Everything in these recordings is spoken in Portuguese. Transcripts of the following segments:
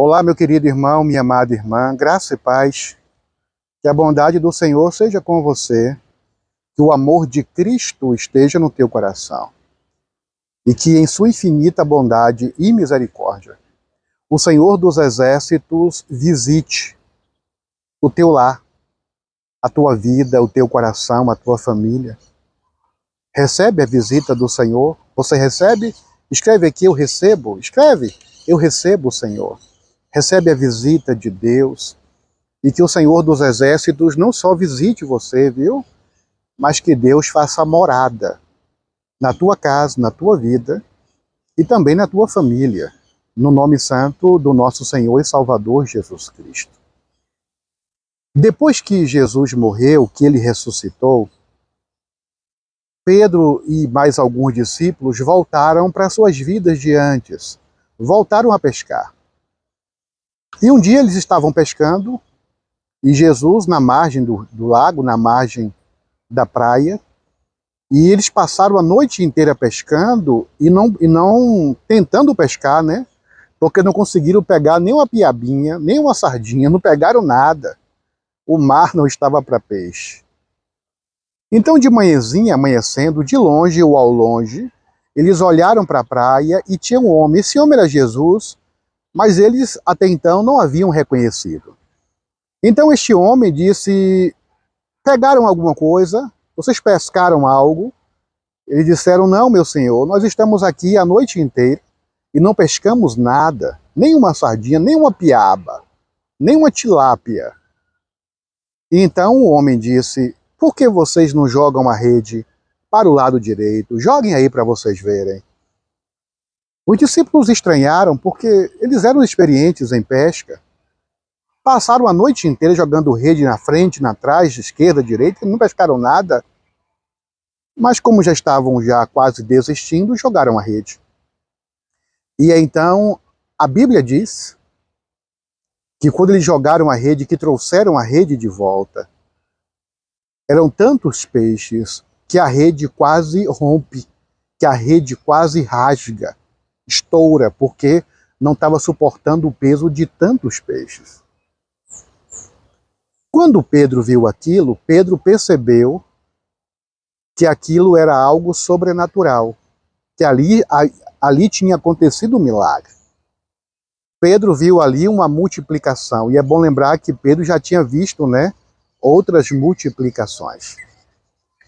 Olá, meu querido irmão, minha amada irmã, graça e paz, que a bondade do Senhor seja com você, que o amor de Cristo esteja no teu coração e que em sua infinita bondade e misericórdia, o Senhor dos Exércitos visite o teu lar, a tua vida, o teu coração, a tua família. Recebe a visita do Senhor? Você recebe? Escreve aqui, eu recebo. Escreve, eu recebo, Senhor. Recebe a visita de Deus. E que o Senhor dos Exércitos não só visite você, viu? Mas que Deus faça morada na tua casa, na tua vida e também na tua família, no nome santo do nosso Senhor e Salvador Jesus Cristo. Depois que Jesus morreu, que ele ressuscitou, Pedro e mais alguns discípulos voltaram para suas vidas de antes, voltaram a pescar. E um dia eles estavam pescando e Jesus na margem do lago, na margem da praia, e eles passaram a noite inteira pescando e não tentando pescar, né? Porque não conseguiram pegar nem uma piabinha, nem uma sardinha, não pegaram nada. O mar não estava para peixe. Então de manhãzinha, amanhecendo, de longe ou ao longe, eles olharam para a praia e tinha um homem. Esse homem era Jesus, mas eles até então não haviam reconhecido. Então este homem disse: pegaram alguma coisa? Vocês pescaram algo? Eles disseram: não, meu senhor, nós estamos aqui a noite inteira e não pescamos nada, nem uma sardinha, nem uma piaba, nem uma tilápia. E então o homem disse: por que vocês não jogam a rede para o lado direito? Joguem aí para vocês verem. Os discípulos estranharam porque eles eram experientes em pesca. Passaram a noite inteira jogando rede na frente, na trás, esquerda, direita, e não pescaram nada. Mas como já estavam quase desistindo, jogaram a rede. E então a Bíblia diz que quando eles jogaram a rede, que trouxeram a rede de volta, eram tantos peixes que a rede quase rompe, que a rede quase rasga, estoura, porque não estava suportando o peso de tantos peixes. Quando Pedro viu aquilo, Pedro percebeu que aquilo era algo sobrenatural, que ali tinha acontecido um milagre. Pedro viu ali uma multiplicação, e é bom lembrar que Pedro já tinha visto, né, outras multiplicações.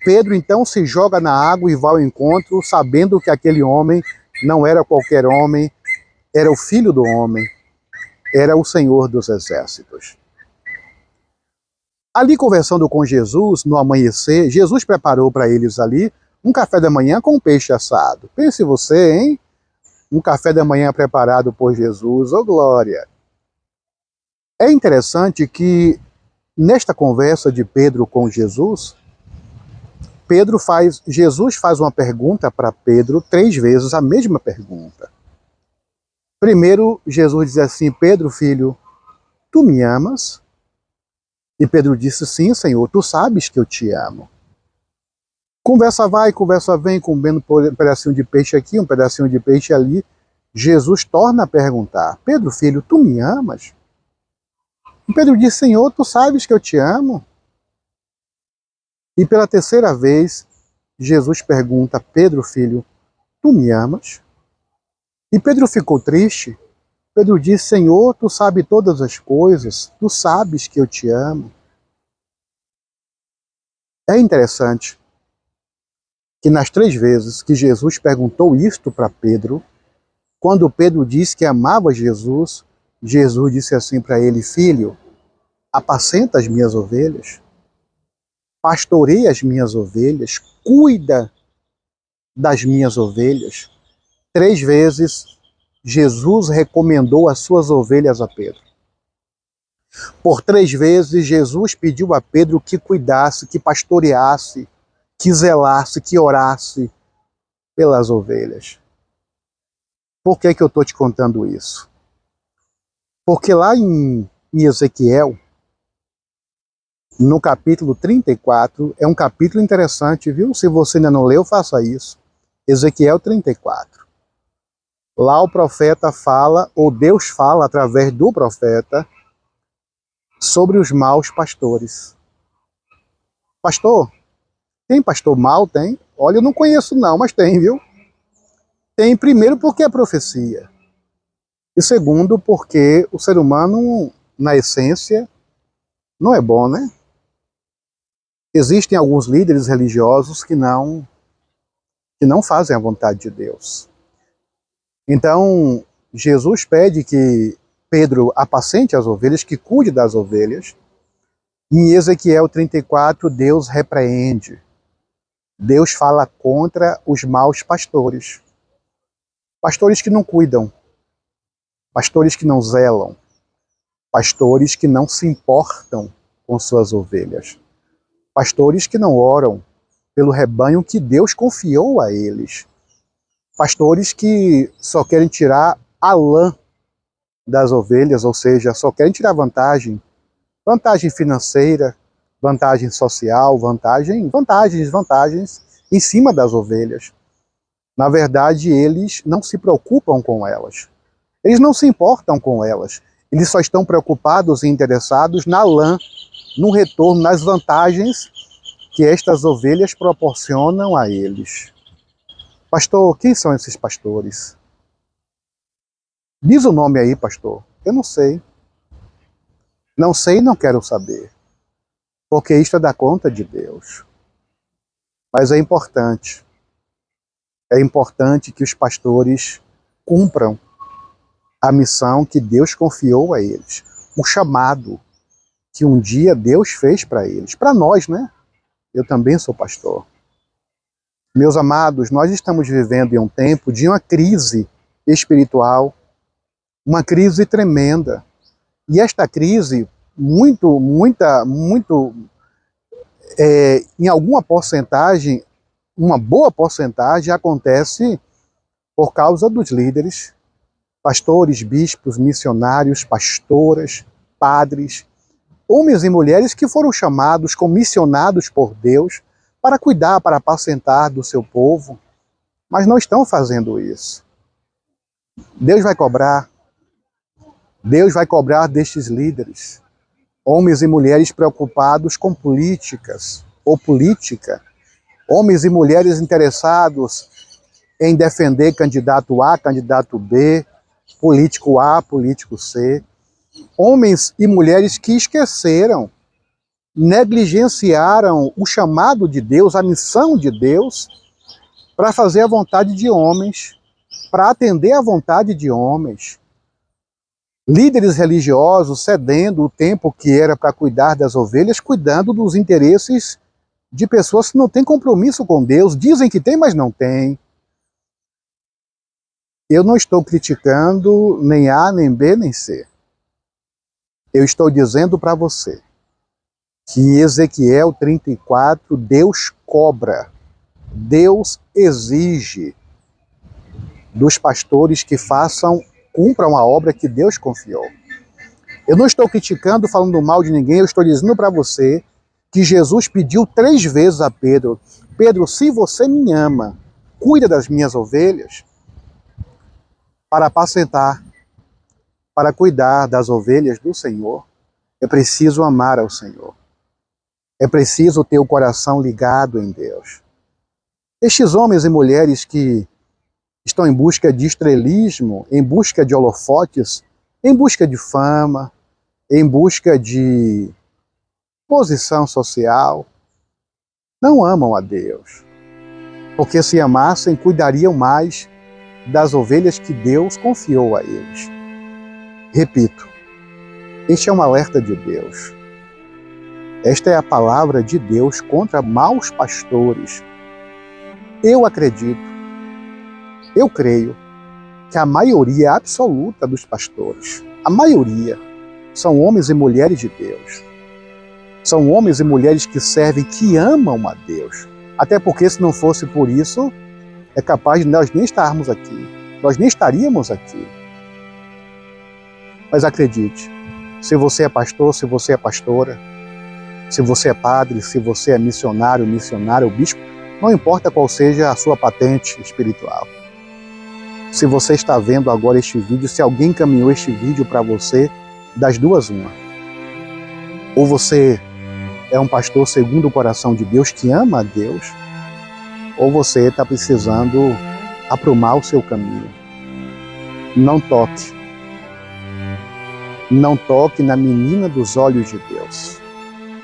Pedro então se joga na água e vai ao encontro, sabendo que aquele homem não era qualquer homem, era o Filho do Homem, era o Senhor dos Exércitos. Ali conversando com Jesus, no amanhecer, Jesus preparou para eles ali um café da manhã com peixe assado. Pense você, hein? Um café da manhã preparado por Jesus, oh glória! É interessante que nesta conversa de Pedro com Jesus, Jesus faz uma pergunta para Pedro 3 vezes, a mesma pergunta. Primeiro, Jesus diz assim: Pedro, filho, tu me amas? E Pedro disse: sim, Senhor, tu sabes que eu te amo. Conversa vai, conversa vem, comendo um pedacinho de peixe aqui, um pedacinho de peixe ali. Jesus torna a perguntar: Pedro, filho, tu me amas? E Pedro diz: Senhor, tu sabes que eu te amo. E pela terceira vez, Jesus pergunta: Pedro, filho, tu me amas? E Pedro ficou triste. Pedro diz: Senhor, tu sabes todas as coisas, tu sabes que eu te amo. É interessante que nas 3 vezes que Jesus perguntou isto para Pedro, quando Pedro disse que amava Jesus, Jesus disse assim para ele: filho, apacenta as minhas ovelhas, pastoreia as minhas ovelhas, cuida das minhas ovelhas. 3 vezes Jesus recomendou as suas ovelhas a Pedro. Por 3 vezes Jesus pediu a Pedro que cuidasse, que pastoreasse, que zelasse, que orasse pelas ovelhas. Por que eu estou te contando isso? Porque lá em Ezequiel, no capítulo 34, é um capítulo interessante, viu? Se você ainda não leu, faça isso. Ezequiel 34. Lá o profeta fala, ou Deus fala através do profeta, sobre os maus pastores. Pastor? Tem pastor mau? Tem. Olha, eu não conheço não, mas tem, viu? Tem, primeiro, porque é profecia. E segundo, porque o ser humano, na essência, não é bom, né? Existem alguns líderes religiosos que não fazem a vontade de Deus. Então, Jesus pede que Pedro apacente as ovelhas, que cuide das ovelhas. Em Ezequiel 34, Deus repreende. Deus fala contra os maus pastores. Pastores que não cuidam. Pastores que não zelam. Pastores que não se importam com suas ovelhas. Pastores que não oram pelo rebanho que Deus confiou a eles. Pastores que só querem tirar a lã das ovelhas, ou seja, só querem tirar vantagem financeira, vantagem social, vantagens em cima das ovelhas. Na verdade, eles não se preocupam com elas. Eles não se importam com elas. Eles só estão preocupados e interessados na lã, no retorno, nas vantagens que estas ovelhas proporcionam a eles. Pastor, quem são esses pastores? Diz o nome aí, pastor. Eu não sei. Não sei e não quero saber. Porque isto é da conta de Deus. Mas é importante. É importante que os pastores cumpram a missão que Deus confiou a eles. O chamado que um dia Deus fez para eles. Para nós, né? Eu também sou pastor. Meus amados, nós estamos vivendo em um tempo de uma crise espiritual, uma crise tremenda. E esta crise, em alguma porcentagem, uma boa porcentagem, acontece por causa dos líderes, pastores, bispos, missionários, pastoras, padres, homens e mulheres que foram chamados, comissionados por Deus para cuidar, para apacentar do seu povo, mas não estão fazendo isso. Deus vai cobrar destes líderes, homens e mulheres preocupados com políticas ou política, homens e mulheres interessados em defender candidato A, candidato B, político A, político C, homens e mulheres que esqueceram, negligenciaram o chamado de Deus, a missão de Deus, para fazer a vontade de homens, para atender a vontade de homens. Líderes religiosos cedendo o tempo que era para cuidar das ovelhas, cuidando dos interesses de pessoas que não têm compromisso com Deus, dizem que tem, mas não tem. Eu não estou criticando nem A, nem B, nem C. Eu estou dizendo para você que em Ezequiel 34, Deus cobra, Deus exige dos pastores que cumpram a obra que Deus confiou. Eu não estou criticando, falando mal de ninguém, eu estou dizendo para você que Jesus pediu 3 vezes a Pedro: Pedro, se você me ama, cuida das minhas ovelhas, para apacentar, para cuidar das ovelhas do Senhor, é preciso amar ao Senhor. É preciso ter o coração ligado em Deus. Estes homens e mulheres que estão em busca de estrelismo, em busca de holofotes, em busca de fama, em busca de posição social, não amam a Deus. Porque se amassem, cuidariam mais das ovelhas que Deus confiou a eles. Repito, este é um alerta de Deus. Esta é a palavra de Deus contra maus pastores. Eu acredito, eu creio que a maioria absoluta dos pastores, a maioria, são homens e mulheres de Deus. São homens e mulheres que servem, que amam a Deus. Até porque se não fosse por isso, é capaz de nós nem estarmos aqui. Nós nem estaríamos aqui. Mas acredite, se você é pastor, se você é pastora, se você é padre, se você é missionário, bispo, não importa qual seja a sua patente espiritual. Se você está vendo agora este vídeo, se alguém encaminhou este vídeo para você, das duas uma. Ou você é um pastor segundo o coração de Deus, que ama a Deus, ou você está precisando aprumar o seu caminho. Não toque. Não toque na menina dos olhos de Deus.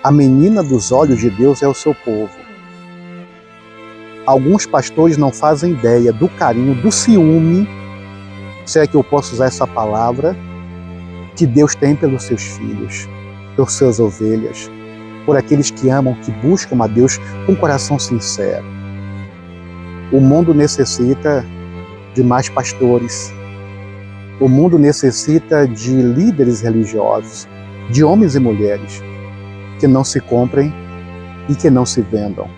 A menina dos olhos de Deus é o seu povo. Alguns pastores não fazem ideia do carinho, do ciúme, se é que eu posso usar essa palavra, que Deus tem pelos seus filhos, pelas suas ovelhas, por aqueles que amam, que buscam a Deus com coração sincero. O mundo necessita de mais pastores. O mundo necessita de líderes religiosos, de homens e mulheres que não se comprem e que não se vendam.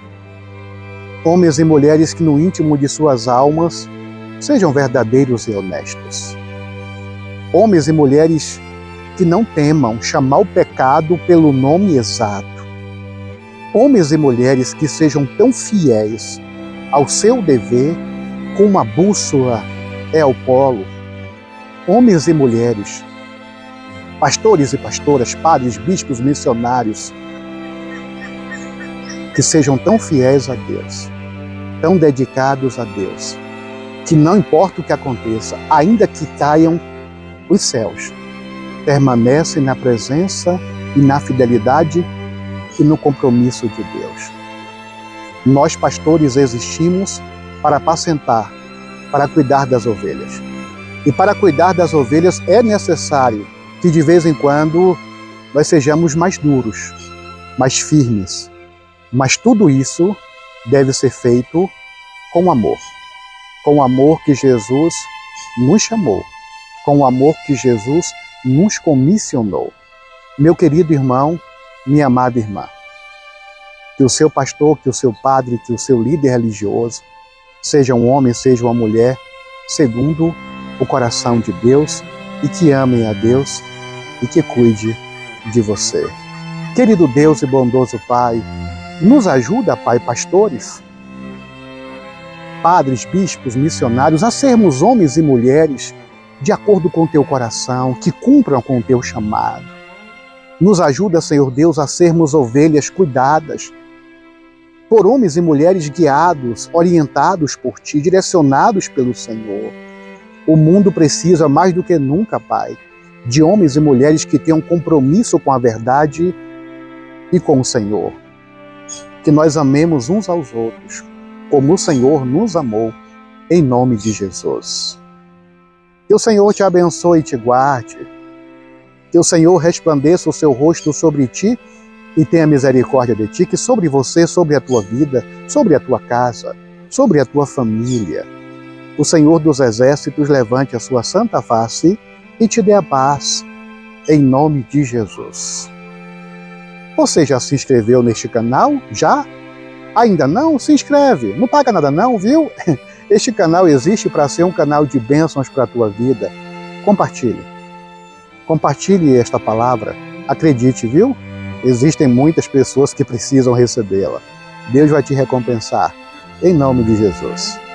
Homens e mulheres que no íntimo de suas almas sejam verdadeiros e honestos. Homens e mulheres que não temam chamar o pecado pelo nome exato. Homens e mulheres que sejam tão fiéis ao seu dever como a bússola é ao polo. Homens e mulheres, pastores e pastoras, padres, bispos, missionários, que sejam tão fiéis a Deus, tão dedicados a Deus, que não importa o que aconteça, ainda que caiam os céus, permanecem na presença e na fidelidade e no compromisso de Deus. Nós, pastores, existimos para apacentar, para cuidar das ovelhas. E para cuidar das ovelhas é necessário que de vez em quando nós sejamos mais duros, mais firmes. Mas tudo isso deve ser feito com amor. Com o amor que Jesus nos chamou. Com o amor que Jesus nos comissionou. Meu querido irmão, minha amada irmã, que o seu pastor, que o seu padre, que o seu líder religioso, seja um homem, seja uma mulher, segundo o coração de Deus, e que amem a Deus e que cuide de você. Querido Deus e bondoso Pai, nos ajuda, Pai, pastores, padres, bispos, missionários, a sermos homens e mulheres de acordo com o teu coração, que cumpram com o teu chamado. Nos ajuda, Senhor Deus, a sermos ovelhas cuidadas por homens e mulheres guiados, orientados por Ti, direcionados pelo Senhor. O mundo precisa, mais do que nunca, Pai, de homens e mulheres que tenham compromisso com a verdade e com o Senhor. Que nós amemos uns aos outros, como o Senhor nos amou, em nome de Jesus. Que o Senhor te abençoe e te guarde. Que o Senhor resplandeça o seu rosto sobre ti e tenha misericórdia de ti, que sobre você, sobre a tua vida, sobre a tua casa, sobre a tua família, o Senhor dos Exércitos levante a sua santa face e te dê a paz, em nome de Jesus. Você já se inscreveu neste canal? Já? Ainda não? Se inscreve, não paga nada não, viu? Este canal existe para ser um canal de bênçãos para a tua vida. Compartilhe. Compartilhe esta palavra. Acredite, viu? Existem muitas pessoas que precisam recebê-la. Deus vai te recompensar. Em nome de Jesus.